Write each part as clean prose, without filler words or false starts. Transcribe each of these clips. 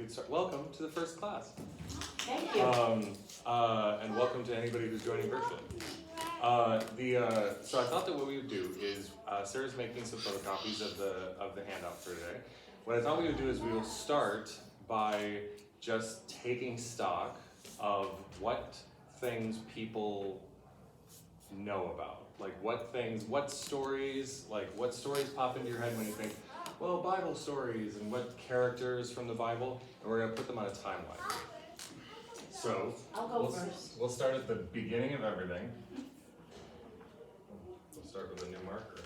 could start. Welcome to the first class. Thank you. And welcome to anybody who's joining virtually. So I thought that what we would do is, Sarah's making some photocopies of the handout for today. What I thought we would do is we will start by just taking stock of what things people know about. Like what stories pop into your head when you think, well, Bible stories, and what characters from the Bible, and we're going to put them on a timeline. So, I'll go first. We'll start at the beginning of everything. We'll start with a new marker.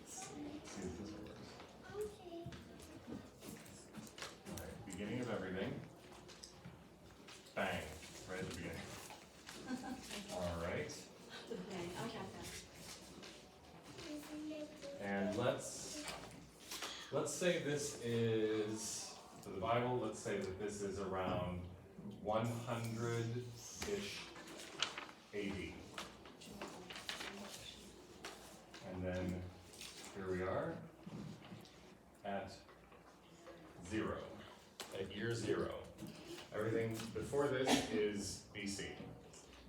See if this works. Alright, beginning of everything. Bang, right at the beginning. Alright. And let's say this is, for the Bible, let's say that this is around 100-ish AD. And then here we are at year zero. Everything before this is BC.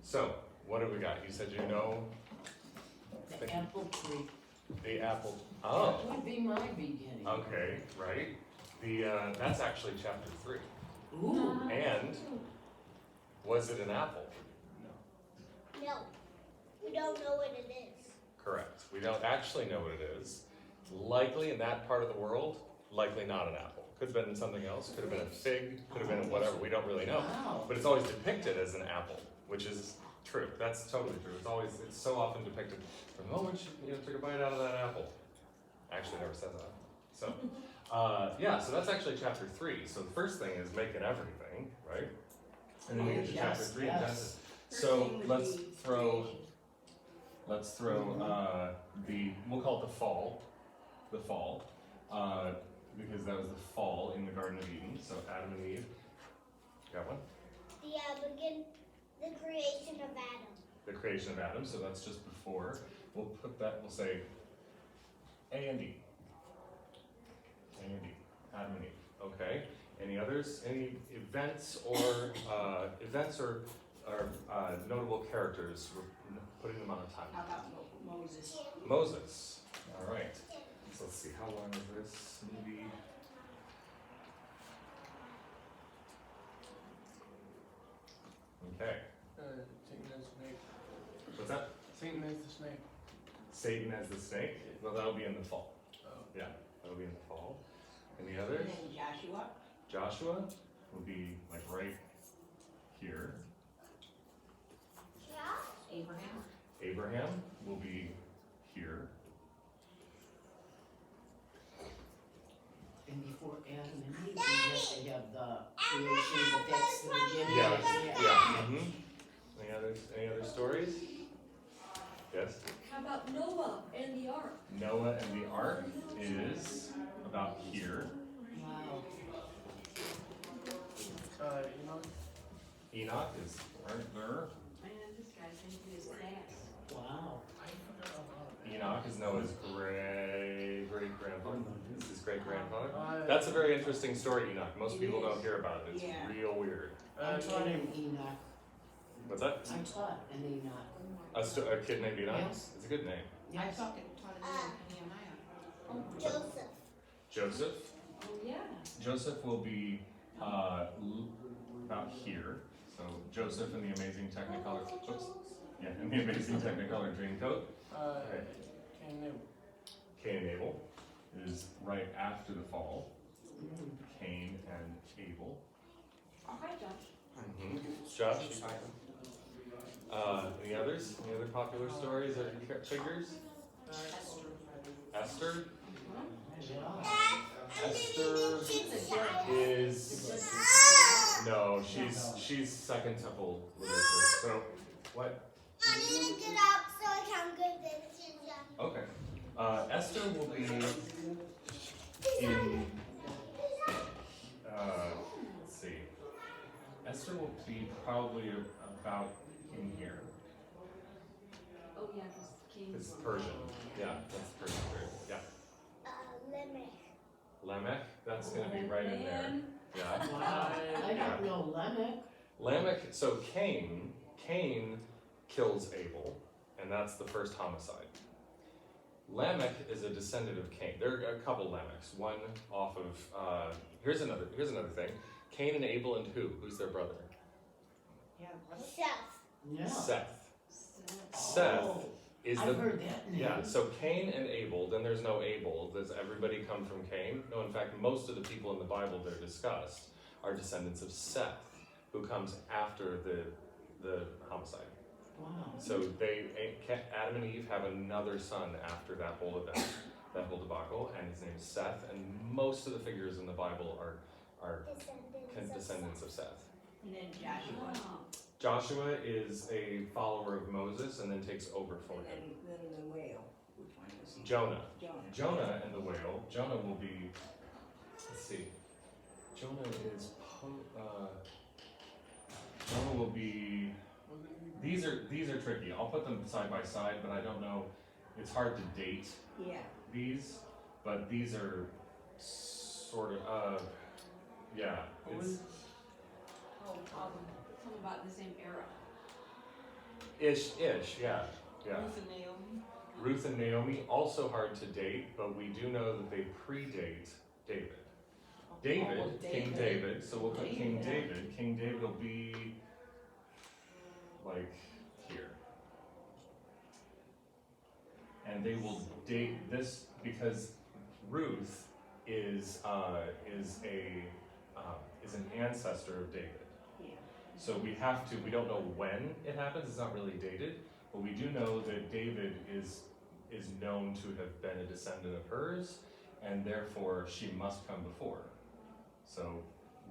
So, what have we got? You said you know The apple tree. the apple. Oh. That would be my beginning. Okay, right. That's actually chapter 3. Ooh. And was it an apple? No, we don't know what it is. Correct. We don't actually know what it is. Likely in that part of the world, likely not an apple. Could have been something else. Could have been a fig. Could have been whatever. We don't really know. Wow. But it's always depicted as an apple, which is true. That's totally true. It's so often depicted from the moment you took a bite out of that apple. Actually, never said that. So, so that's actually chapter 3. So the first thing is making everything, right? And then we get to chapter 3 and that's it. So let's throw we'll call it the fall, because that was the fall in the Garden of Eden. So Adam and Eve. Got one? The creation of Adam. The creation of Adam. So that's just before. We'll say A and E. Adam and Eve. Okay. Any others? Any events or notable characters? We're putting them on a timeline. How about Moses? Moses. All right. So let's see. How long is this movie? Okay. Satan as the snake. What's that? Satan as the snake. Satan as the snake. Well, that'll be in the fall. Oh. Yeah, that'll be in the fall. Any others? And then Joshua. Joshua will be like right here. Abraham. Abraham will be here. And before Adam and Eve, they have the creation, but that's the beginning. Yeah. Any other stories? Yes. How about Noah and the ark? Noah and the ark is about here. Wow. Enoch is right there. Man, this guy's into his class. Wow. Enoch is Noah's great grandfather. This is his great grandfather. That's a very interesting story, Enoch. Most people don't hear about it. It's Yeah. real weird. I taught him Enoch. What's that? I taught an Enoch. A kid named Enoch? Yes. It's a good name. Yes. taught it in Nehemiah. Joseph. Joseph. Oh, yeah. Joseph will be about here. So Joseph in the Amazing Technicolor. Oops. Yeah, in the Amazing Technicolor Dreamcoat. Okay. Cain and Abel is right after the fall. Cain and Abel. Oh, hi, Josh. Josh? Any others? Any other popular stories or figures? Esther? Esther is no, she's Second Temple literature. So what? I need to get up so I can go to the Okay. Esther will be in. Let's see. Esther will be probably about in here. Oh, yeah, because King. It's Persian. Yeah, that's Persian period. Yeah. Limerick. Lamech, that's gonna be right in there. Man. Yeah. Wow, I don't know Lamech. Lamech, so Cain kills Abel, and that's the first homicide. Lamech is a descendant of Cain. There are a couple Lamechs. One off of, here's another thing. Cain and Abel and who? Who's their brother? Chef. Yeah. Seth. So- Seth Oh, is I've the, heard that name. yeah, so Cain and Abel, then there's no Abel. Does everybody come from Cain? No, in fact, most of the people in the Bible that are discussed are descendants of Seth, who comes after the homicide. Wow. So Adam and Eve have another son after that whole event, that whole debacle, and his name is Seth, and most of the figures in the Bible are descendants of Seth. And then Joshua, Wow. Joshua is a follower of Moses and then takes over for and him. then the whale, which one was he? Jonah. Jonah. Jonah and the whale. Jonah will be, let's see. Jonah is, Jonah will be, these are tricky. I'll put them side by side, but I don't know, it's hard to date Yeah, these, but these are sort of, yeah, it's Oh, some about the same era. ish, yeah. Ruth and Naomi. Ruth and Naomi, also hard to date, but we do know that they predate David. David, King David, so we'll put King David. King David will be like here. And they will date this because Ruth is an ancestor of David. Yeah. So we don't know when it happens, it's not really dated, but we do know that David is known to have been a descendant of hers, and therefore she must come before. So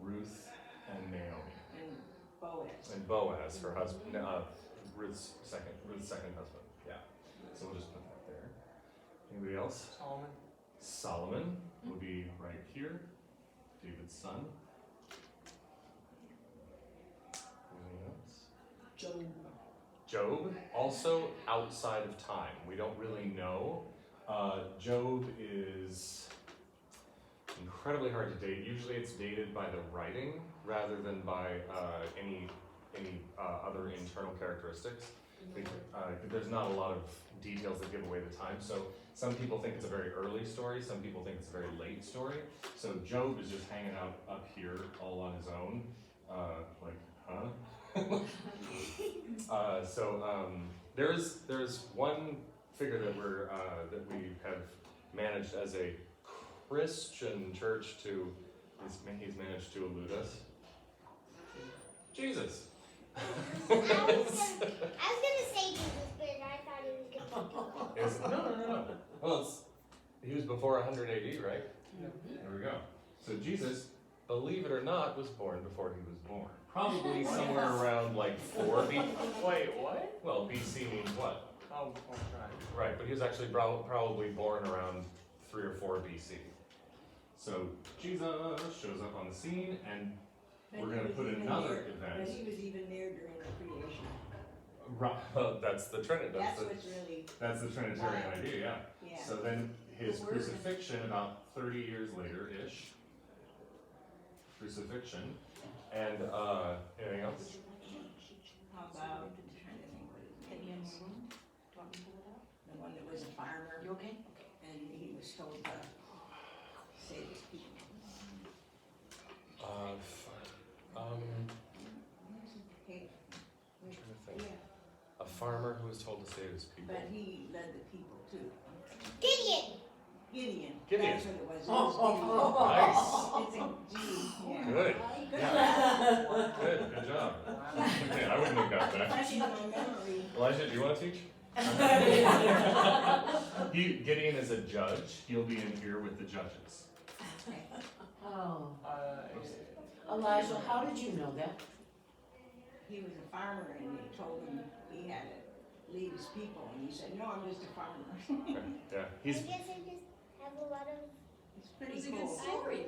Ruth and Naomi. And Boaz. And Boaz, her husband, Ruth's second husband, yeah. So we'll just put that there. Anybody else? Solomon. Solomon will be right here, David's son. Anything else? Job. Job, also outside of time. We don't really know. Job is incredibly hard to date. Usually it's dated by the writing rather than by any other internal characteristics. There's not a lot of details that give away the time. So some people think it's a very early story, some people think it's a very late story. So Job is just hanging out up here all on his own, there's one figure that we have managed as a Christian church to, he's managed to elude us. Jesus. I was gonna say Jesus, but I thought he was gonna No. Well, he was before 100 AD, right? There we go. So Jesus, believe it or not, was born before he was born. Probably somewhere around like 4 BC. Wait, what? Well, BC means what? Oh, right. Right, but he was actually probably born around 3 or 4 BC. So Jesus shows up on the scene, and But we're he gonna was put even another there- event. But he was even there during the creation. Right, that's the Trinity. That's what's really, That's the Trinitarian idea, yeah. yeah. So then his The word. crucifixion about 30 years later-ish. Crucifixion. And anything else? How about, I'm trying to think what his name is, the one that was a farmer, You okay? and he was told to save his people. Hey, I'm trying to think. yeah, A farmer who was told to save his people. but he led the people too. Gideon. Gideon. Gideon. That's what it was. It was Nice. Gideon. It's a G, yeah. Good. Yeah. Good job. Okay, I wouldn't have got that. Refreshing my memory. Elijah, do you want to teach? Gideon is a judge. He'll be in here with the judges. Oh, Elijah, how did you know that? He was a farmer and they told him he had to lead his people and he said, no, I'm just a farmer. Yeah, I he's guess I just have a lot of It's It pretty was a good cool. story.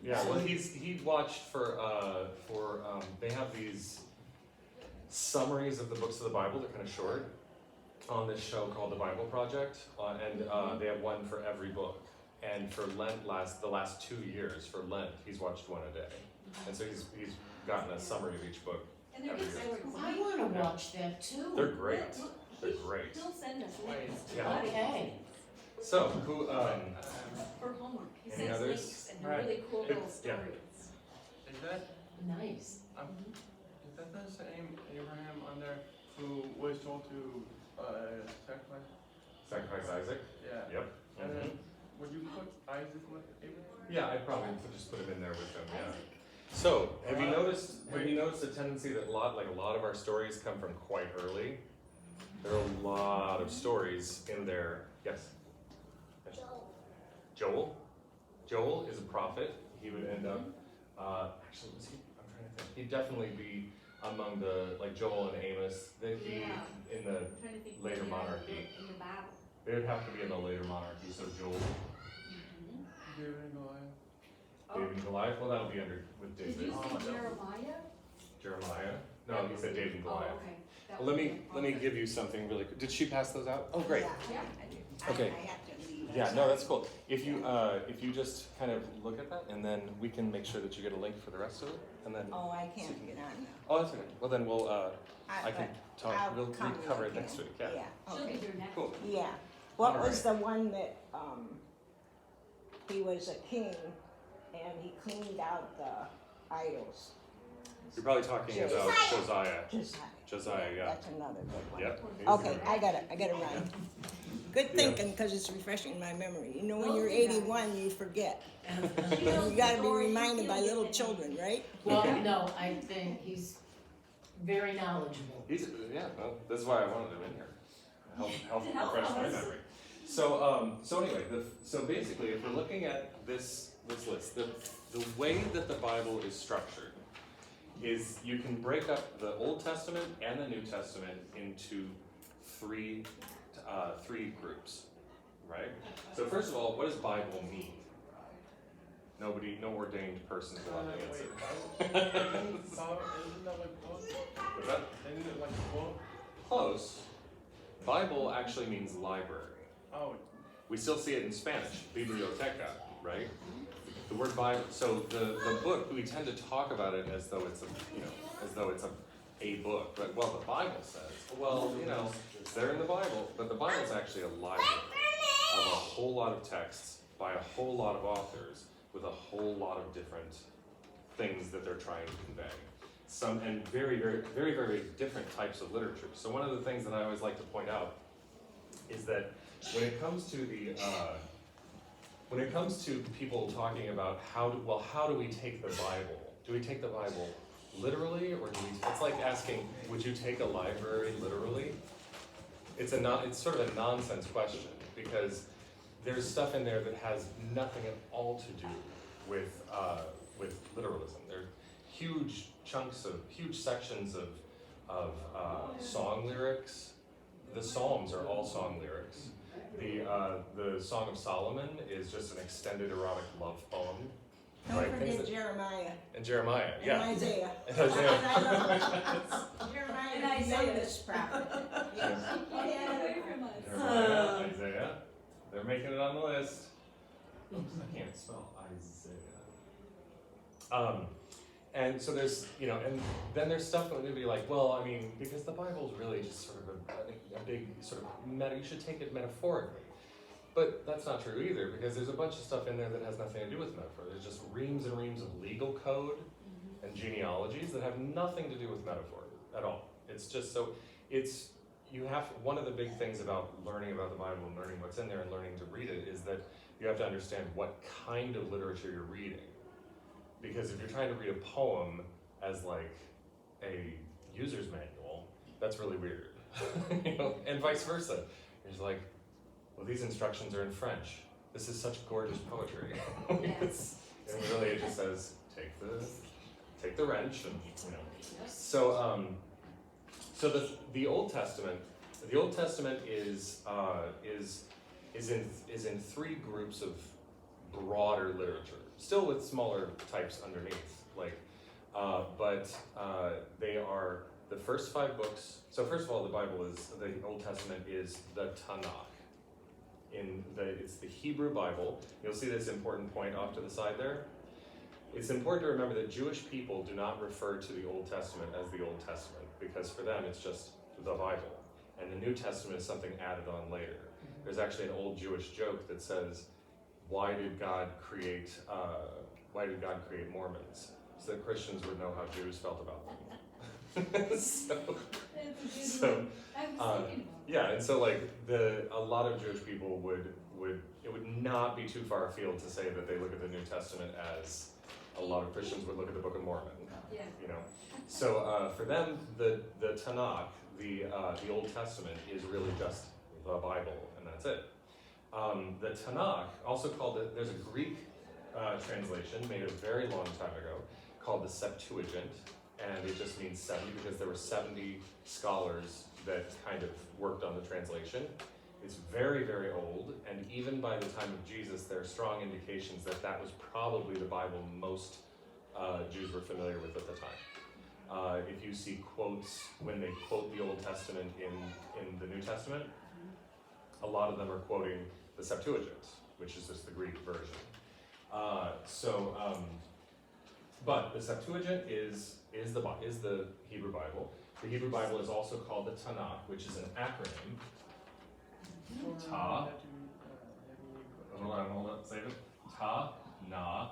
yeah. Well, he watched for they have these summaries of the books of the Bible. They're kind of short on this show called The Bible Project, and they have one for every book. And for Lent, the last 2 years for Lent, he's watched one a day, and so he's gotten a summary of each book. And they're Every good year. stories. I wanna watch that too. They're great. They're great. He'll send us links to Yeah. Okay. So who? for homework. He Any sends others? links and they're Right. really cool little Yeah. stories. Is that Nice. the same Abraham on there who was told to sacrifice? Sacrifice Isaac. Yeah. Yep. And then would you put Isaac with Abraham? Yeah, I'd probably just put him in there with them. Yeah. So have you noticed? Have you noticed a tendency that a lot of our stories come from quite early? There are a lot of stories in there. Yes. Joel. Joel is a prophet. He would end up. Actually, was he? I'm trying to think. He'd definitely be among the Joel and Amos. They'd be Yeah. in the. I'm trying to think Later when they're monarchy. In the Bible. They would have to be in the later monarchy. So Joel, David and Goliath. David and Goliath. Well, that'll be under with Did David. you say Jeremiah? Jeremiah. No, he said David and Goliath. Oh, okay. That Well, would be let me awesome. give you something really quick. Did she pass those out? Oh, great. Yeah, I do. Okay. I have to leave. Yeah, no, that's cool. If you just kind of look at that, and then we can make sure that you get a link for the rest of it, and then. Oh, I can't get on now. Oh, that's okay. Well, then we'll I can but talk. I'll We'll come cover when it I next can. week. Yeah. She'll Okay. be there next. Cool. Yeah. What All was the one that he was a king and he cleaned out the idols? You're probably talking about Josiah. Josiah. Josiah, yeah. That's another good one. Yep. Okay, I gotta run. Good Yeah. thinking, because it's refreshing my memory. You know, when you're Those guys. 81, you forget. She knows You gotta the be stories, reminded by he'll little get it. children, right? Well, no, I think he's very knowledgeable. Yeah. Well, that's why I wanted him in here. Help To help refresh my us. memory. So anyway, so basically, if we're looking at this list, the way that the Bible is structured is you can break up the Old Testament and the New Testament into three groups, right? So first of all, what does Bible mean? No ordained person is allowed to answer. Isn't that like book? What's that? Isn't it like book? Close. Bible actually means library. Oh, We still see it in Spanish, biblioteca, right? The word Bible. So the book, we tend to talk about it as though it's a book. But the Bible says, it's there in the Bible, but the Bible's actually a library of a whole lot of texts by a whole lot of authors with a whole lot of different things that they're trying to convey. Some and very, very, very, very different types of literature. So one of the things that I always like to point out is that when it comes to people talking about how do we take the Bible? Do we take the Bible literally, or it's like asking, would you take a library literally? It's sort of a nonsense question, because there's stuff in there that has nothing at all to do with literalism. There are huge sections of song lyrics. The Psalms are all song lyrics. The Song of Solomon is just an extended erotic love poem. Don't Right, things forget that- Jeremiah And Jeremiah, and yeah. Isaiah. And Isaiah. I love Jeremiah And is the Isaiah. youngest prophet. Yes. Get away from us. Jeremiah, Isaiah. They're making it on the list. Oops, I can't spell Isaiah. And so there's, and then there's stuff that would be like, because the Bible's really just sort of a big sort of you should take it metaphorically. But that's not true either, because there's a bunch of stuff in there that has nothing to do with metaphor. There's just reams and reams of legal code and genealogies that have nothing to do with metaphor at all. It's just one of the big things about learning about the Bible and learning what's in there and learning to read it is that you have to understand what kind of literature you're reading. Because if you're trying to read a poem as like a user's manual, that's really weird. And vice versa. You're just like, well, these instructions are in French. This is such gorgeous poetry. Yes. And really it just says, take the wrench and, So, the Old Testament is in three groups of broader literature, still with smaller types underneath, but they are the first 5 books. So first of all, the Old Testament is the Tanakh. it's the Hebrew Bible. You'll see this important point off to the side there. It's important to remember that Jewish people do not refer to the Old Testament as the Old Testament, because for them it's just the Bible. And the New Testament is something added on later. There's actually an old Jewish joke that says, why did God create Mormons? So that Christians would know how Jews felt about them. Yeah, and so like a lot of Jewish people would it would not be too far afield to say that they look at the New Testament as a lot of Christians would look at the Book of Mormon. Yeah. You know, so for them the Tanakh, the Old Testament, is really just the Bible, and that's it. The Tanakh, also called there's a Greek translation made a very long time ago called the Septuagint, and it just means 70 because there were 70 scholars that kind of worked on the translation. It's very, very old, and even by the time of Jesus, there are strong indications that that was probably the Bible most Jews were familiar with at the time. If you see quotes, when they quote the Old Testament in the New Testament, a lot of them are quoting the Septuagint, which is just the Greek version. But the Septuagint is the Hebrew Bible. The Hebrew Bible is also called the Tanakh, which is an acronym. Ta. Hold on, save it. Ta, Na.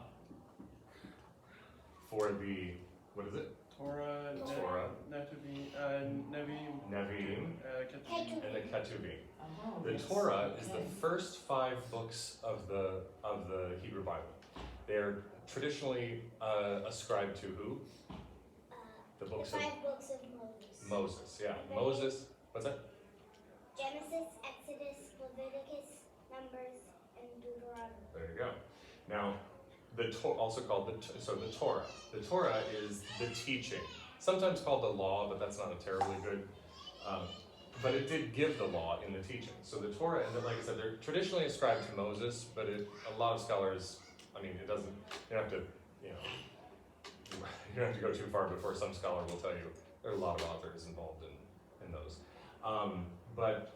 For the, what is it? Torah, Torah. Nevi'im, Nevi'im, Ketuvim. and the Ketuvim. Oh, The yes. Torah is Okay. the first 5 books of the Hebrew Bible. They're traditionally ascribed to who? The books of 5 books of Moses. Moses. Yeah, Moses. What's that? Genesis, Exodus, Leviticus, Numbers, and Deuteronomy. There you go. Now, also called the Torah. The Torah is the teaching, sometimes called the law, but that's not a terribly good. But it did give the law in the teaching. So the Torah, and like I said, they're traditionally ascribed to Moses, but a lot of scholars, I mean, it doesn't. You don't have to, you don't have to go too far before some scholar will tell you there are a lot of authors involved in those. But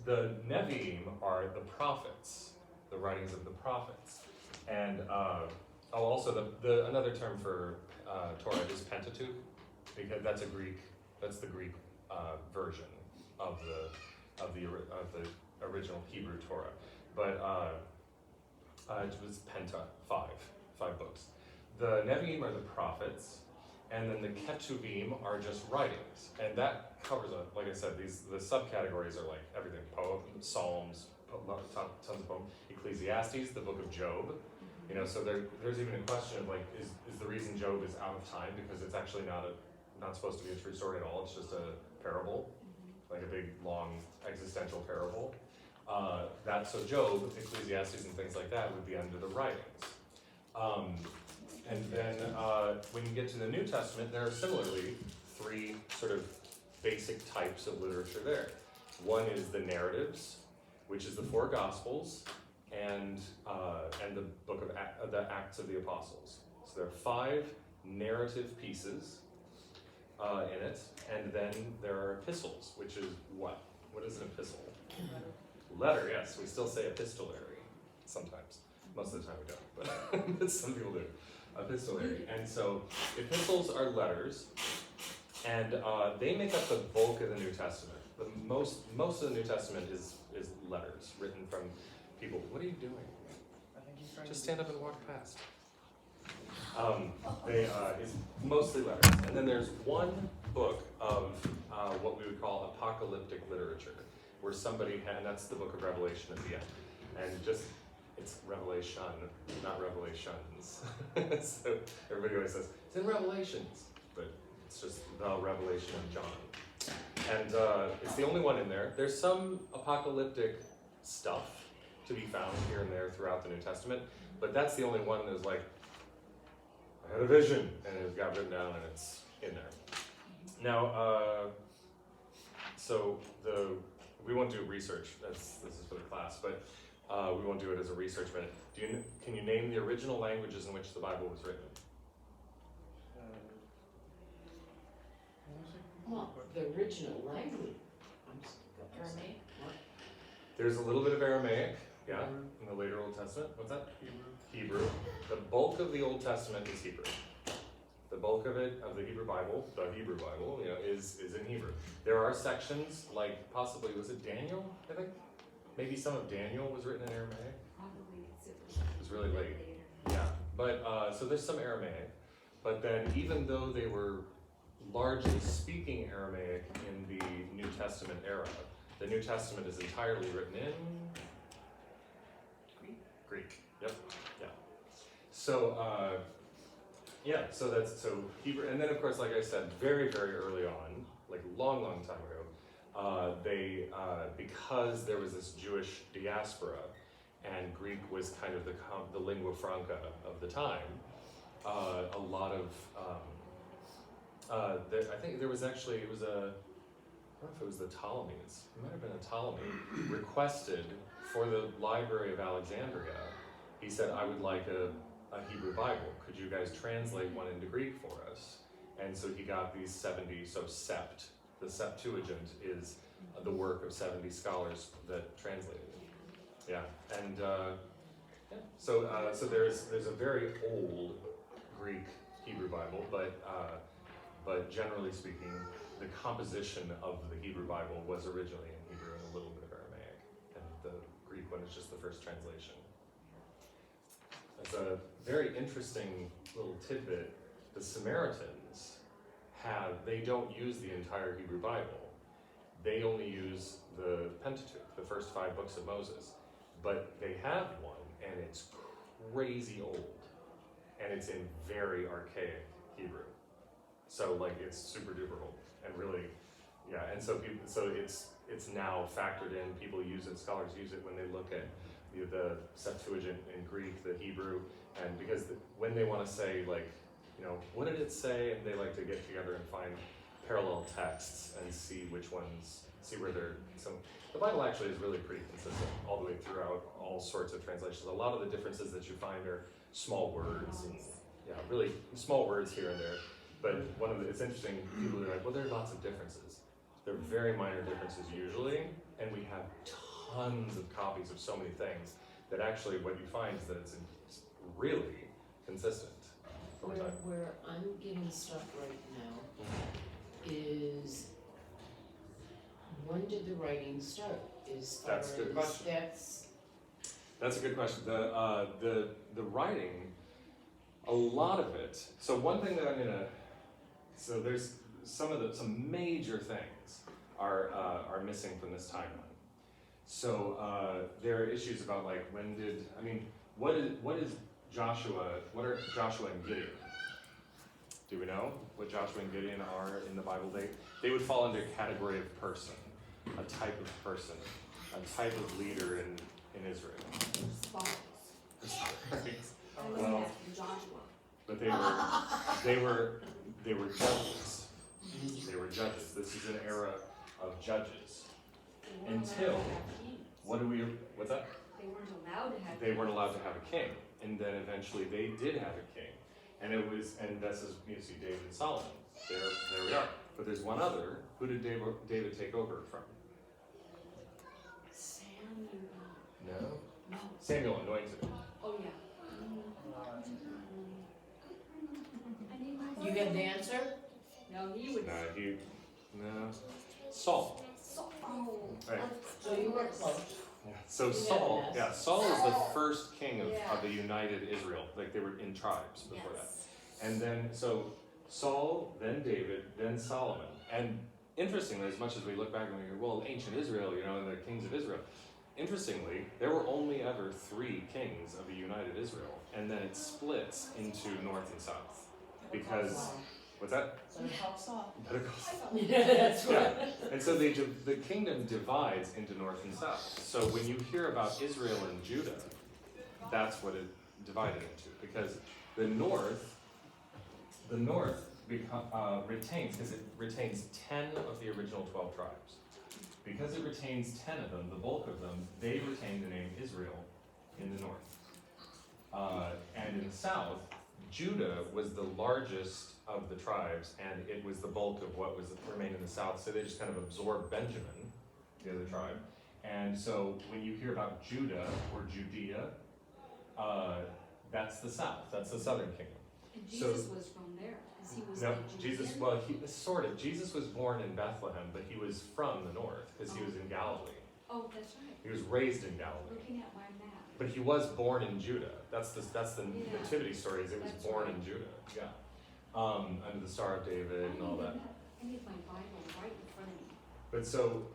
the Nevi'im are the prophets, the writings of the prophets. And also another term for Torah is Pentateuch, because that's the Greek version of the original Hebrew Torah. But it was Penta, five books. The Nevi'im are the prophets, and then the Ketuvim are just writings, and that covers, like I said, the subcategories are like everything: poems, psalms, tons of poems, Ecclesiastes, the book of Job. So there's even a question of like, is the reason Job is out of time because it's actually not supposed to be a true story at all? It's just a parable, like a big long existential parable. So Job, Ecclesiastes, and things like that would be under the writings. And then when you get to the New Testament, there are similarly 3 sort of basic types of literature there. One is the narratives, which is the 4 Gospels, and the book of the Acts of the Apostles. So there are 5 narrative pieces in it, and then there are epistles, which is what? What is an epistle? Letter, yes. We still say epistolary sometimes. Most of the time we don't, but some people do. Epistolary. And so epistles are letters, and they make up the bulk of the New Testament. The most of the New Testament is letters written from people. What are you doing? I think he's trying Just to stand up and walk past. It's mostly letters. And then there's one book of what we would call apocalyptic literature, where somebody and that's the book of Revelation at the end. And it's Revelation, not Revelations. So everybody always says, it's in Revelations, but it's just the Revelation of John. And it's the only one in there. There's some apocalyptic stuff to be found here and there throughout the New Testament, but that's the only one that's like, I had a vision, and it got written down, and it's in there. Now, we won't do research. This is for the class, but we won't do it as a research minute. Can you name the original languages in which the Bible was written? Well, the original language. Aramaic? There's a little bit of Aramaic, yeah, in the later Old Testament. What's that? Hebrew. The bulk of the Old Testament is Hebrew. The bulk of it, of the Hebrew Bible, you know, is in Hebrew. There are sections, like possibly, was it Daniel, I think? Maybe some of Daniel was written in Aramaic. Probably It was really late. Yeah, but, so there's some Aramaic. But then even though they were largely speaking Aramaic in the New Testament era, the New Testament is entirely written in Greek. Yep. Yeah. So so that's Hebrew, and then of course, like I said, very early on, like long time ago, they because there was this Jewish diaspora, and Greek was kind of the lingua franca of the time. A lot of I think there was actually I don't know if it was the Ptolemies. It might have been a Ptolemy requested for the Library of Alexandria. He said, "I would like a Hebrew Bible. Could you guys translate one into Greek for us?" And so he got these 70. So Sept, the Septuagint, is the work of 70 scholars that translated it. Yeah, and so there's a very old Greek Hebrew Bible, but generally speaking, the composition of the Hebrew Bible was originally in Hebrew and a little bit of Aramaic, and the Greek one is just the first translation. That's a very interesting little tidbit. The Samaritans they don't use the entire Hebrew Bible. They only use the Pentateuch, the first 5 books of Moses. But they have one, and it's crazy old. And it's in very archaic Hebrew. So like it's super duper old. And really, yeah, and so it's now factored in, people use it, scholars use it when they look at the Septuagint in Greek, the Hebrew, and because when they want to say, like, you know, what did it say, and they like to get together and find parallel texts and see where the Bible actually is really pretty consistent all the way throughout all sorts of translations. A lot of the differences that you find are small words, and really small words here and there. But it's interesting, people are like, well, there are lots of differences. They're very minor differences usually, and we have tons of copies of so many things that actually what you find is that it's really consistent over time. Where I'm getting stuck right now is, when did the writing start? That's a good question. That's a good question. The writing, a lot of it. So one thing that so there's some major things are missing from this timeline. So there are issues about like what is Joshua? What are Joshua and Gideon? Do we know what Joshua and Gideon are in the Bible? They would fall under a category of person, a type of person, a type of leader in Israel. Well, Joshua. but they were judges. They were judges. This is an era of judges. Until what's that? They weren't allowed to have. They weren't allowed to have a king, and then eventually they did have a king, and this is, you see David and Solomon. There we are. But there's one other. Who did David take over from? Samuel. No. No. Samuel anointed. Oh yeah. You get the answer? No, he would. No. Saul. Oh. Right. So you were close. Yeah. So You Saul, got an S. Saul is the first king of Yeah. the united Israel. Like they were in tribes before that. And then, so Saul, then David, then Solomon. And interestingly, as much as we look back and we go, well, ancient Israel, and the kings of Israel. Interestingly, there were only ever 3 kings of the united Israel. And then it splits into north and south. Because, what's that? So it helps off. Better Call Saul. Yeah, that's right. Yeah. And so the kingdom divides into north and south. So when you hear about Israel and Judah, that's what it divided into. Because the north retains, because it retains 10 of the original 12 tribes. Because it retains 10 of them, the bulk of them, they retain the name Israel in the north. And in the south, Judah was the largest of the tribes, and it was the bulk of what remained in the south. So they just kind of absorbed Benjamin, the other tribe, And so when you hear about Judah or Judea, that's the south, that's the southern kingdom. And So- Jesus was from there, because he was No, the Jesus, Judean. well, sort of. Jesus was born in Bethlehem, but he was from the north because he was in Galilee. Oh, that's right, He was raised in Galilee. looking at my map. But he was born in Judah. That's the Yeah. nativity story. Is it was That's born right. in Judah. Yeah, under the Star of David and all that. I need my Bible right in front of me. But so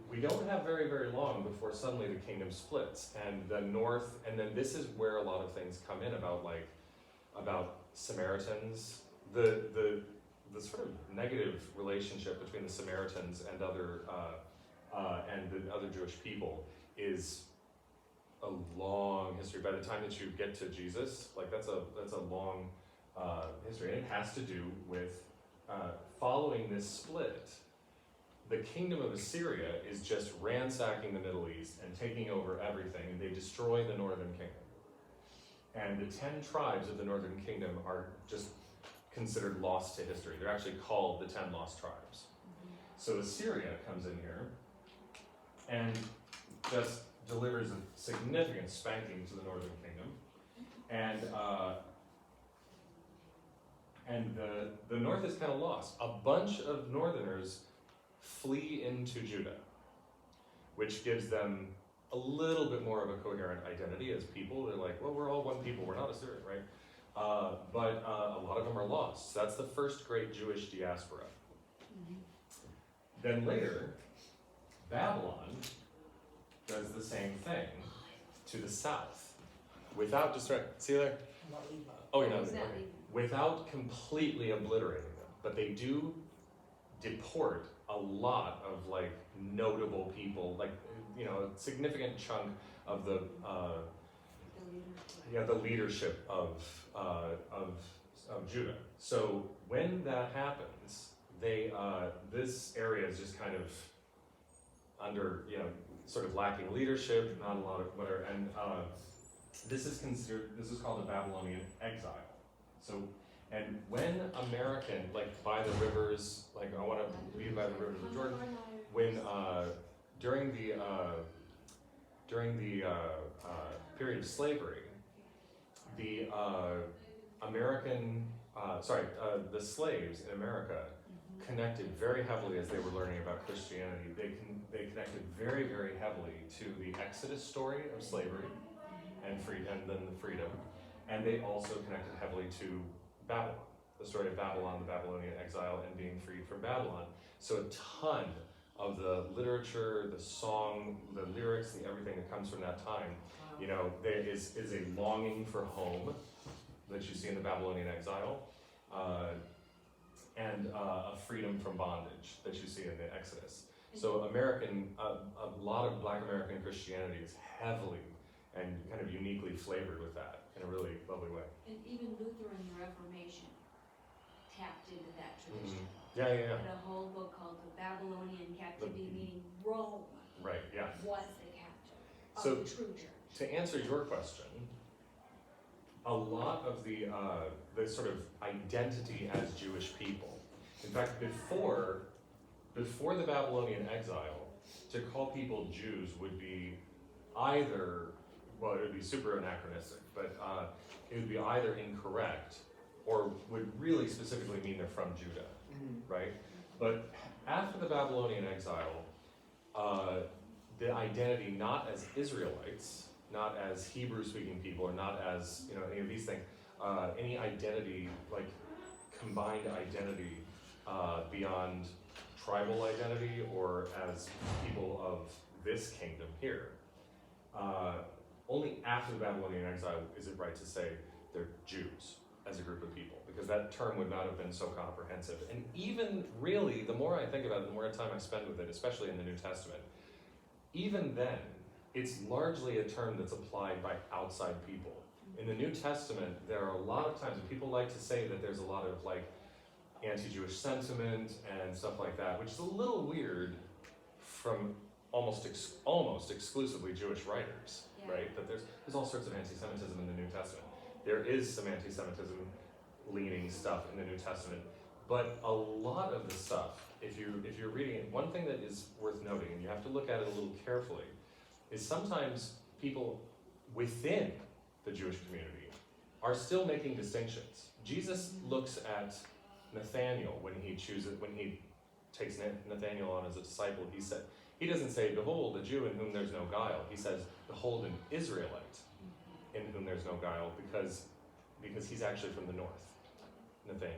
we don't have very, very long before suddenly the kingdom splits, and the north, and then this is where a lot of things come in about Samaritans, the sort of negative relationship between the Samaritans and the other Jewish people is a long history. By the time that you get to Jesus, like that's a long history, and it has to do with following this split. The kingdom of Assyria is just ransacking the Middle East and taking over everything, and they destroy the northern kingdom. And the 10 tribes of the northern kingdom are just considered lost to history. They're actually called the 10 lost tribes. So Assyria comes in here and just delivers a significant spanking to the northern kingdom. And the north is kind of lost. A bunch of northerners flee into Judah, which gives them a little bit more of a coherent identity as people. They're like, well, we're all one people, we're not Assyrian, right? But a lot of them are lost. So that's the first great Jewish diaspora. Then later, Babylon does the same thing to the south without see you there? Oh, you're not leaving, Exactly. okay. Without completely obliterating them, but they do deport a lot of like notable people, like a significant chunk of the leadership of Judah. So when that happens, they this area is just kind of under sort of lacking leadership, not a lot of whatever, and this is called the Babylonian exile. So, and when American, like by the rivers, like I want to lead by the rivers of Jordan, when during the period of slavery, the the slaves in America connected very heavily as they were learning about Christianity. They connected very, very heavily to the Exodus story of slavery and then the freedom, and they also connected heavily to Babylon, the story of Babylon, the Babylonian exile, and being freed from Babylon. So a ton of the literature, the song, the lyrics, the everything that comes from that time, there is a longing for home that you see in the Babylonian exile, and a freedom from bondage that you see in the Exodus. So a lot of Black American Christianity is heavily and kind of uniquely flavored with that in a really lovely way. And even Luther and the Reformation tapped into that tradition. Yeah. Had a whole book called The Babylonian Captivity, meaning Rome Right, yeah. was the captive of So- the true church. To answer your question, a lot of the sort of identity as Jewish people, in fact, before the Babylonian exile, to call people Jews would be either, well, it would be super anachronistic, but it would be either incorrect or would really specifically mean they're from Judah, right? But after the Babylonian exile, the identity not as Israelites, not as Hebrew-speaking people, or not as any of these things, any identity, like combined identity beyond tribal identity or as people of this kingdom here. Only after the Babylonian exile is it right to say they're Jews as a group of people, because that term would not have been so comprehensive. And even really, the more I think about it, the more time I spend with it, especially in the New Testament, even then, it's largely a term that's applied by outside people. In the New Testament, there are a lot of times, and people like to say that there's a lot of like anti-Jewish sentiment and stuff like that, which is a little weird from almost exclusively Jewish writers, Yeah. right? That there's all sorts of anti-Semitism in the New Testament. There is some anti-Semitism leaning stuff in the New Testament, but a lot of the stuff, if you're reading it, one thing that is worth noting, and you have to look at it a little carefully, is sometimes people within the Jewish community are still making distinctions. Jesus looks at Nathaniel when he takes Nathaniel on as a disciple. He doesn't say, behold, a Jew in whom there's no guile. He says, behold, an Israelite in whom there's no guile, because he's actually from the north, Nathaniel.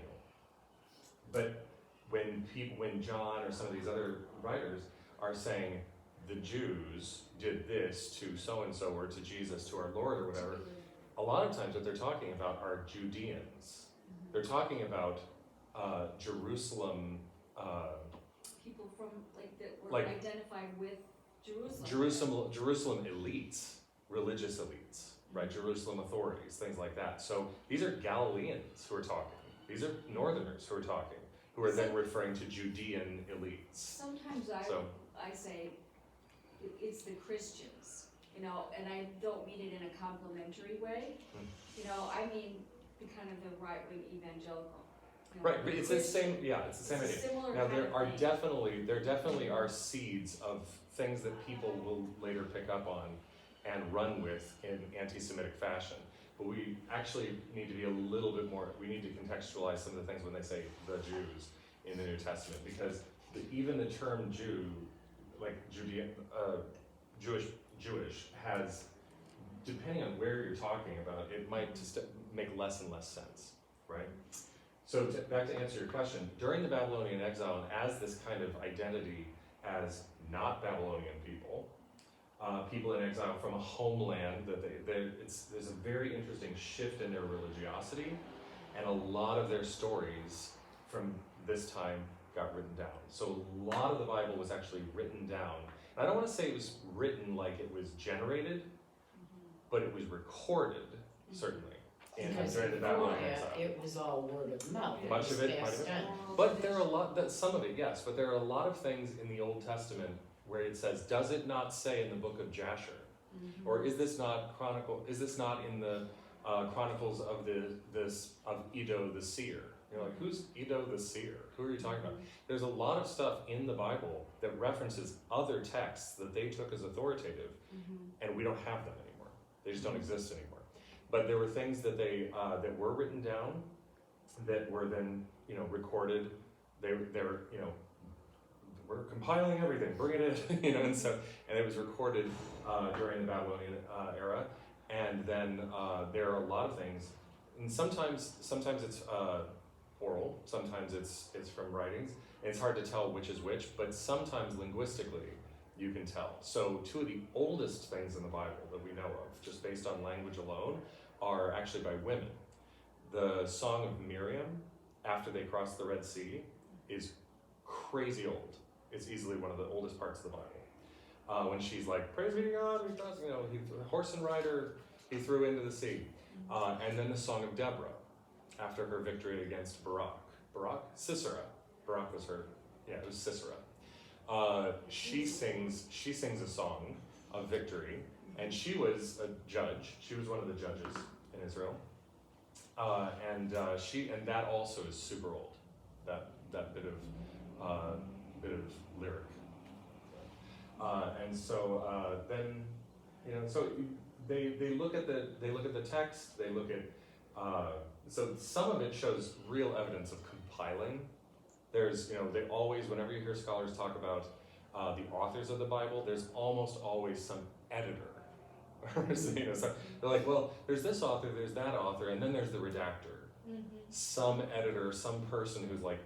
But when John or some of these other writers are saying the Jews did this to so-and-so or to Jesus, to our Lord or whatever, a lot of times what they're talking about are Judeans. They're talking about Jerusalem, People from, like, that were Like- identified with Jerusalem. Jerusalem elites, religious elites, right? Jerusalem authorities, things like that. So these are Galileans who are talking. These are northerners who are talking, who are then referring to Judean elites. Sometimes So I say it's the Christians, you know, and I don't mean it in a complimentary way. You know, I mean the kind of the right-wing evangelical. You know, right, but it's the same. Yeah, it's the same it's a idea. similar Now kind there of are thing. definitely are seeds of things that people will later pick up on and run with in anti-Semitic fashion. But we actually need to be a little bit more, we need to contextualize some of the things when they say the Jews in the New Testament, because even the term Jew, like Judean, Jewish, has, depending on where you're talking about, it might just make less and less sense, right? So back to answer your question, during the Babylonian exile, and as this kind of identity as not Babylonian people, people in exile from a homeland, there's a very interesting shift in their religiosity, and a lot of their stories from this time got written down. So a lot of the Bible was actually written down. And I don't want to say it was written like it was generated, but it was recorded, certainly, Because during the Babylonian exile. it was all word of mouth. Much of it, passed quite a bit. down. But there are some of it, yes, but there are a lot of things in the Old Testament where it says, does it not say in the book of Jasher? Or is this not in the Chronicles of Edo the seer? You're like, who's Edo the seer? Who are you talking about? There's a lot of stuff in the Bible that references other texts that they took as authoritative, and we don't have them anymore. They just don't exist anymore. But there were things that that were written down, that were then recorded. They were we're compiling everything, bring it in, and it was recorded during the Babylonian era. And then there are a lot of things, and sometimes it's oral, sometimes it's from writings. And it's hard to tell which is which, but sometimes linguistically you can tell. So two of the oldest things in the Bible that we know of, just based on language alone, are actually by women. The Song of Miriam, after they crossed the Red Sea, is crazy old. It's easily one of the oldest parts of the Bible. When she's like, praise be to God, we crossed, horse and rider, he threw into the sea. And then the Song of Deborah, after her victory against Sisera. Barak was her, it was Sisera. She sings a song of victory, and she was a judge. She was one of the judges in Israel. And that also is super old, that bit of lyric. And so then, so they look at the text, they look at, so some of it shows real evidence of compiling. There's, they always, whenever you hear scholars talk about the authors of the Bible, there's almost always some editor. So, they're like, well, there's this author, there's that author, and then there's the redactor. Some editor, some person who's like,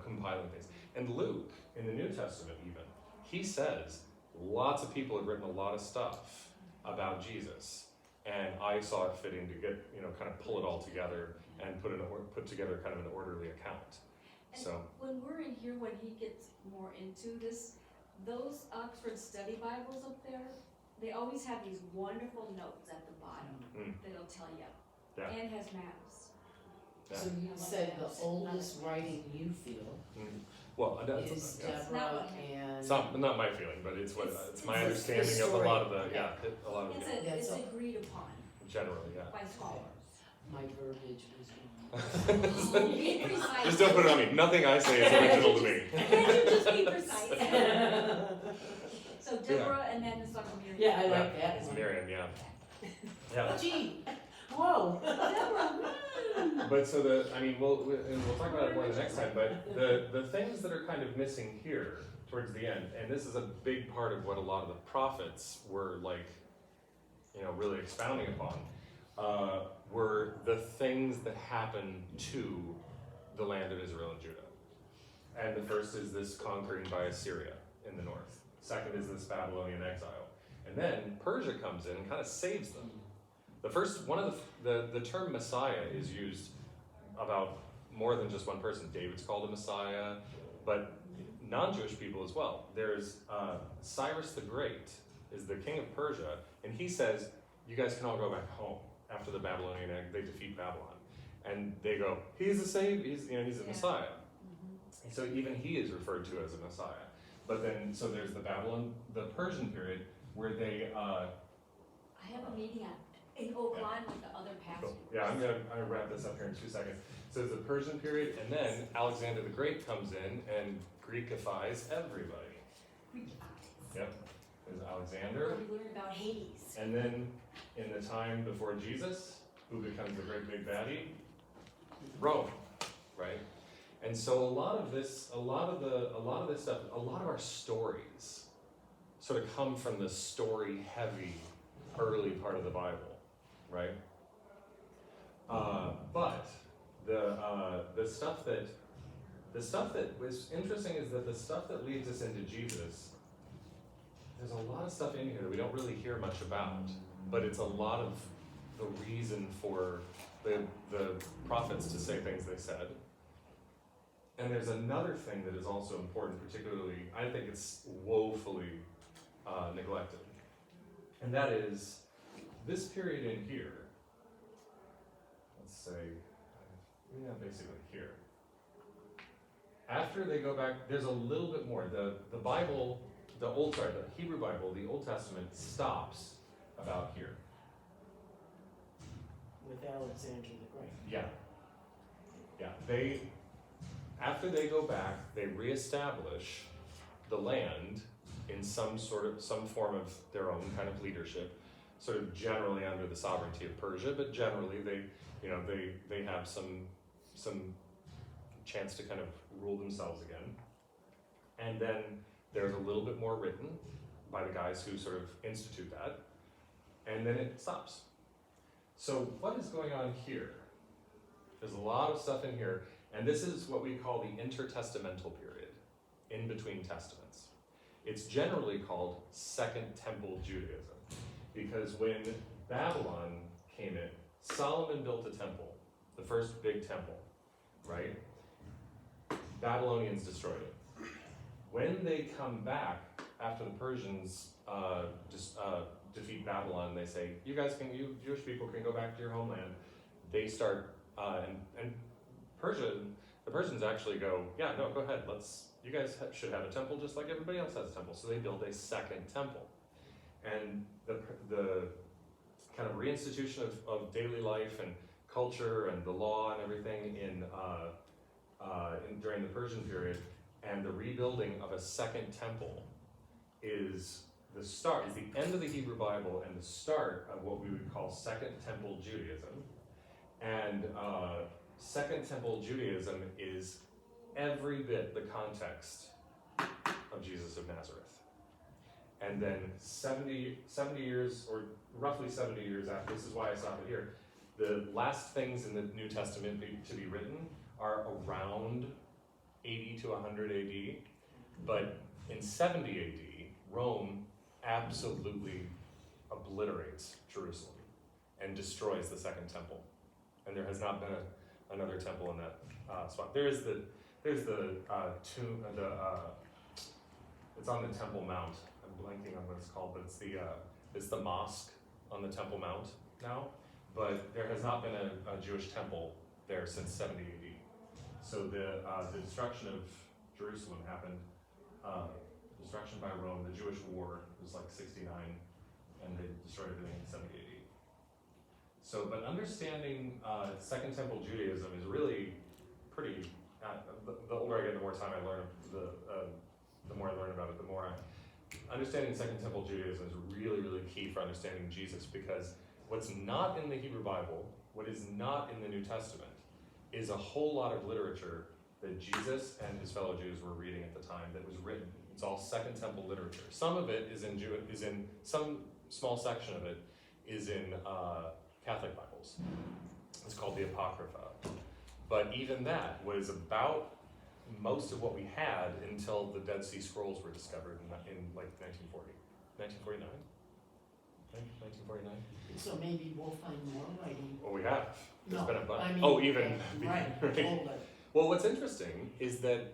compiling things. And Luke, in the New Testament even, he says, lots of people have written a lot of stuff about Jesus, and I saw it fitting to get, kind of pull it all together and put together kind of an orderly account. And So when we're in here, when he gets more into this, those Oxford Study Bibles up there, they always have these wonderful notes at the bottom that'll tell you. Yeah. And has maps. So you said the oldest writing you feel well, is yeah. Deborah and. It's not my feeling, but it's my it's understanding of a story. lot of the a lot of It's That's all. agreed upon generally, yeah. by scholars. My verbiage was wrong. Be precise. Just don't put it on me. Nothing I say is original to me. Can't you just be precise? So So Deborah and then the son of Miriam. Yeah, I like that. It's Miriam, yeah. Yeah. Gee, whoa. Deborah. But so we'll talk about it more the next time, but the things that are kind of missing here towards the end, and this is a big part of what a lot of the prophets were like, really expounding upon, were the things that happened to the land of Israel and Judah. And the first is this conquering by Assyria in the north. Second is this Babylonian exile. And then Persia comes in and kind of saves them. The first, one of the term Messiah is used about more than just one person. David's called a Messiah, but non-Jewish people as well. There's Cyrus the Great is the king of Persia, and he says, you guys can all go back home after the Babylonian, they defeat Babylon. And they go, he's a savior, he's a Messiah. So even he is referred to as a Messiah. But then, so there's the Persian period where they, I have a meeting in Oak Lawn with the other pastors. yeah, I'm gonna wrap this up here in 2 seconds. So there's the Persian period, and then Alexander the Great comes in and Greekifies everybody. Yep, there's Alexander. We learn about Hades. And then in the time before Jesus, who becomes the great big baddie? Rome, right? And so a lot of this stuff, a lot of our stories sort of come from the story-heavy early part of the Bible, right? But the stuff that was interesting is that the stuff that leads us into Jesus, there's a lot of stuff in here that we don't really hear much about, but it's a lot of the reason for the prophets to say things they said. And there's another thing that is also important, particularly, I think it's woefully neglected. And that is this period in here, let's say, basically here. After they go back, there's a little bit more. The Bible, the Hebrew Bible, the Old Testament stops about here. With Alexander the Great. Yeah. Yeah, after they go back, they reestablish the land in some form of their own kind of leadership, sort of generally under the sovereignty of Persia, but generally they have some chance to kind of rule themselves again. And then there's a little bit more written by the guys who sort of institute that, and then it stops. So what is going on here? There's a lot of stuff in here, and this is what we call the intertestamental period, in between testaments. It's generally called Second Temple Judaism, because when Babylon came in, Solomon built a temple, the first big temple, right? Babylonians destroyed it. When they come back after the Persians defeat Babylon, they say, you Jewish people can go back to your homeland. They start, and the Persians actually go, yeah, no, go ahead, you guys should have a temple just like everybody else has a temple. So they build a second temple. And the kind of reinstitution of daily life and culture and the law and everything during the Persian period, and the rebuilding of a second temple is the end of the Hebrew Bible and the start of what we would call Second Temple Judaism. And Second Temple Judaism is every bit the context of Jesus of Nazareth. And then 70 years, or roughly 70 years after, this is why I stopped it here, the last things in the New Testament to be written are around 80 to 100 AD, but in 70 AD, Rome absolutely obliterates Jerusalem and destroys the Second Temple. And there has not been another temple in that spot. There's the tomb, it's on the Temple Mount. I'm blanking on what it's called, but it's the mosque on the Temple Mount now. But there has not been a Jewish temple there since 70 AD. So the destruction of Jerusalem happened, destruction by Rome, the Jewish War was like 69, and they destroyed everything in 70 AD. So, but understanding Second Temple Judaism is really the older I get, the more time I learn, the more I learn about it, the more understanding Second Temple Judaism is really, really key for understanding Jesus, because what's not in the Hebrew Bible, what is not in the New Testament, is a whole lot of literature that Jesus and his fellow Jews were reading at the time that was written. It's all Second Temple literature. Some of it is in some small section of it is in Catholic Bibles. It's called the Apocrypha. But even that was about most of what we had until the Dead Sea Scrolls were discovered in like 1940, 1949? 1949? So maybe we'll find more writing. Well, we have. There's No, been a bunch. I mean, Oh, even. right, right. older. Well, what's interesting is that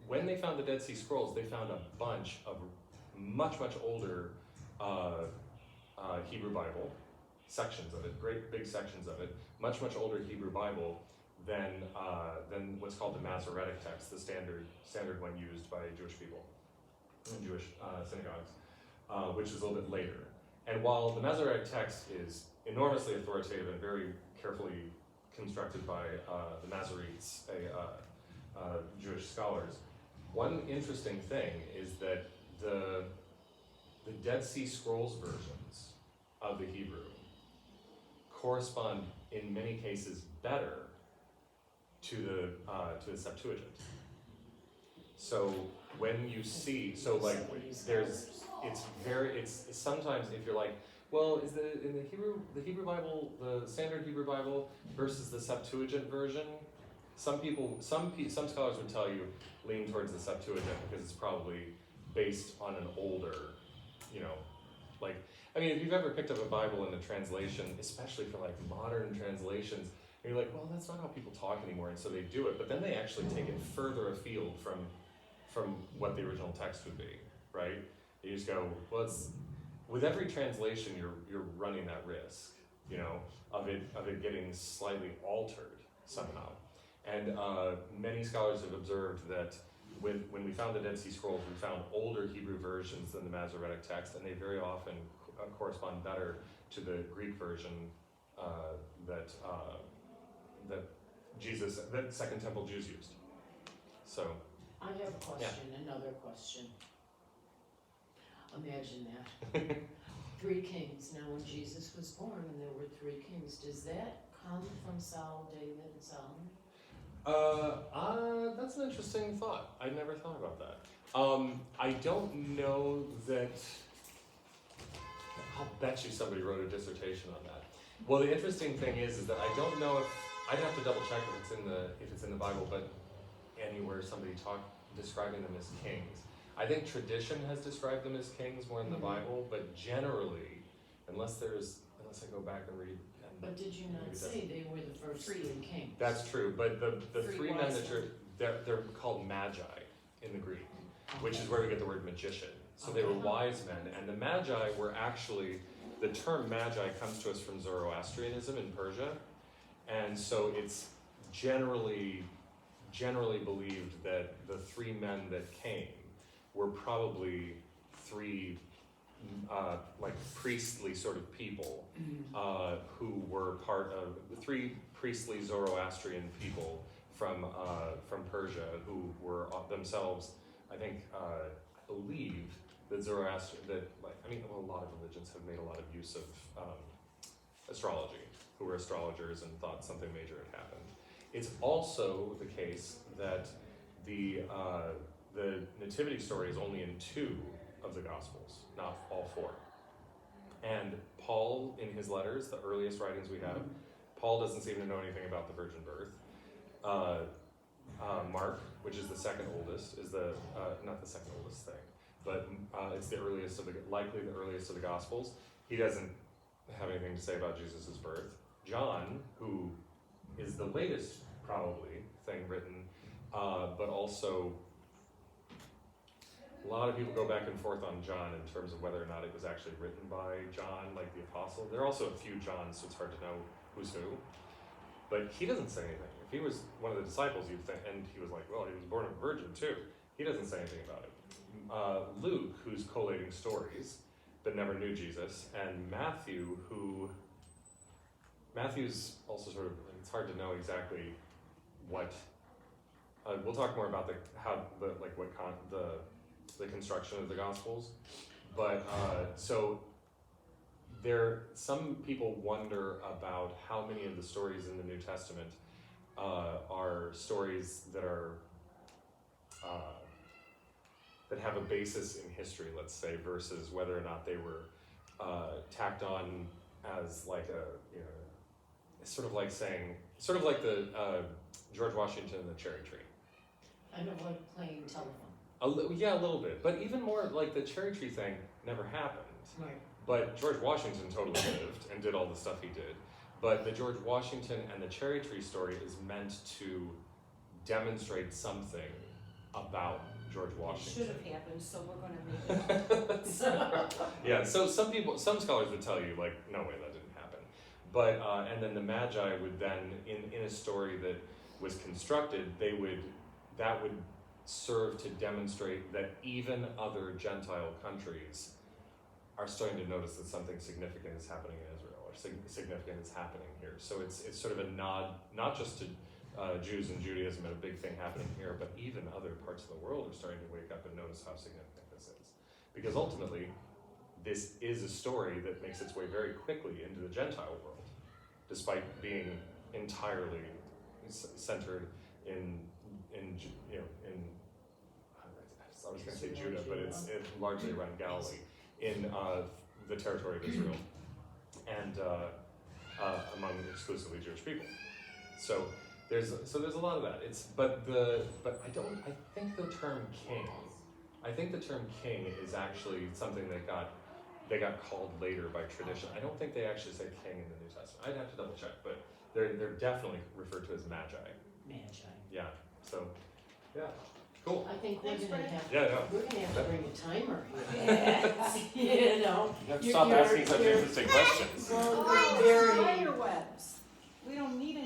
when they found the Dead Sea Scrolls, they found a bunch of much, much older Hebrew Bible, sections of it, great big sections of it, much, much older Hebrew Bible than what's called the Masoretic text, the standard one used by Jewish people in Jewish synagogues, which is a little bit later. And while the Masoretic text is enormously authoritative and very carefully constructed by the Masoretes, Jewish scholars, one interesting thing is that the Dead Sea Scrolls versions of the Hebrew correspond in many cases better to the Septuagint. So when you see, so like it's sometimes if you're like, well, is in the Hebrew Bible, the standard Hebrew Bible versus the Septuagint version? Some scholars would tell you lean towards the Septuagint because it's probably based on an older, like, I mean, if you've ever picked up a Bible in a translation, especially for like modern translations, and you're like, well, that's not how people talk anymore, and so they do it, but then they actually take it further afield from what the original text would be, right? You just go, well, it's, with every translation, you're running that risk, of it getting slightly altered somehow. And many scholars have observed that when we found the Dead Sea Scrolls, we found older Hebrew versions than the Masoretic text, and they very often correspond better to the Greek version that Second Temple Jews used. So. I have a question, another question. Imagine that. 3 kings. Now when Jesus was born and there were 3 kings, does that come from Saul, David, and Solomon? That's an interesting thought. I never thought about that. I don't know that. I'll bet you somebody wrote a dissertation on that. Well, the interesting thing is that I don't know if I'd have to double check if it's in the Bible, but anywhere somebody describing them as kings. I think tradition has described them as kings more in the Bible, but generally, unless I go back and read. But did you not say they were the first 3 kings? That's true, but the 3 men wise that they're called magi in the Greek, which is where we get the word magician. So they were wise men, and the magi were actually, the term magi comes to us from Zoroastrianism in Persia, and so it's generally believed that the 3 men that came were probably 3 like priestly sort of people who were part of 3 priestly Zoroastrian people from Persia who were themselves, I think, I believe that a lot of religions have made a lot of use of astrology, who were astrologers and thought something major had happened. It's also the case that the nativity story is only in 2 of the Gospels, not all 4. And Paul, in his letters, the earliest writings we have, Paul doesn't seem to know anything about the virgin birth. Mark, which is the second oldest, is not the second oldest thing, but it's likely the earliest of the Gospels. He doesn't have anything to say about Jesus' birth. John, who is the latest probably thing written, but also a lot of people go back and forth on John in terms of whether or not it was actually written by John, like the apostle. There are also a few Johns, so it's hard to know who's who. But he doesn't say anything. If he was one of the disciples, you'd think, and he was like, well, he was born of a virgin too. He doesn't say anything about it. Luke, who's collating stories, but never knew Jesus, and Matthew's also sort of, it's hard to know exactly what we'll talk more about the construction of the Gospels, but so some people wonder about how many of the stories in the New Testament are stories that are that have a basis in history, let's say, versus whether or not they were tacked on as like sort of like the George Washington and the cherry tree. Kind of like playing telephone. Yeah, a little bit, but even more like the cherry tree thing never happened. Right. But George Washington totally lived and did all the stuff he did. But the George Washington and the cherry tree story is meant to demonstrate something about George It Washington. should have happened, so we're gonna make it. Yeah, so some scholars would tell you like, no way, that didn't happen. But and then the Magi would then, in a story that was constructed, that would serve to demonstrate that even other Gentile countries are starting to notice that something significant is happening in Israel, or significant is happening here. So it's sort of a nod, not just to Jews and Judaism and a big thing happening here, but even other parts of the world are starting to wake up and notice how significant this is. Because ultimately, this is a story that makes its way very quickly into the Gentile world, despite being entirely centered in I was going to say Judah, but it's largely around Galilee, in the territory of Israel, and among exclusively Jewish people. So there's a lot of that. But I think the term king. I think the term king is actually something that they got called later by tradition. I don't think they actually say king in the New Testament. I'd have to double check, but they're definitely referred to as magi. Magi. Yeah. So yeah. Cool. I think we're gonna have, Yeah. we're gonna have to bring a timer here. Yeah. You know? You have to You're- stop asking you're- such you're- interesting questions. Well, Oh, very, spider webs. We don't need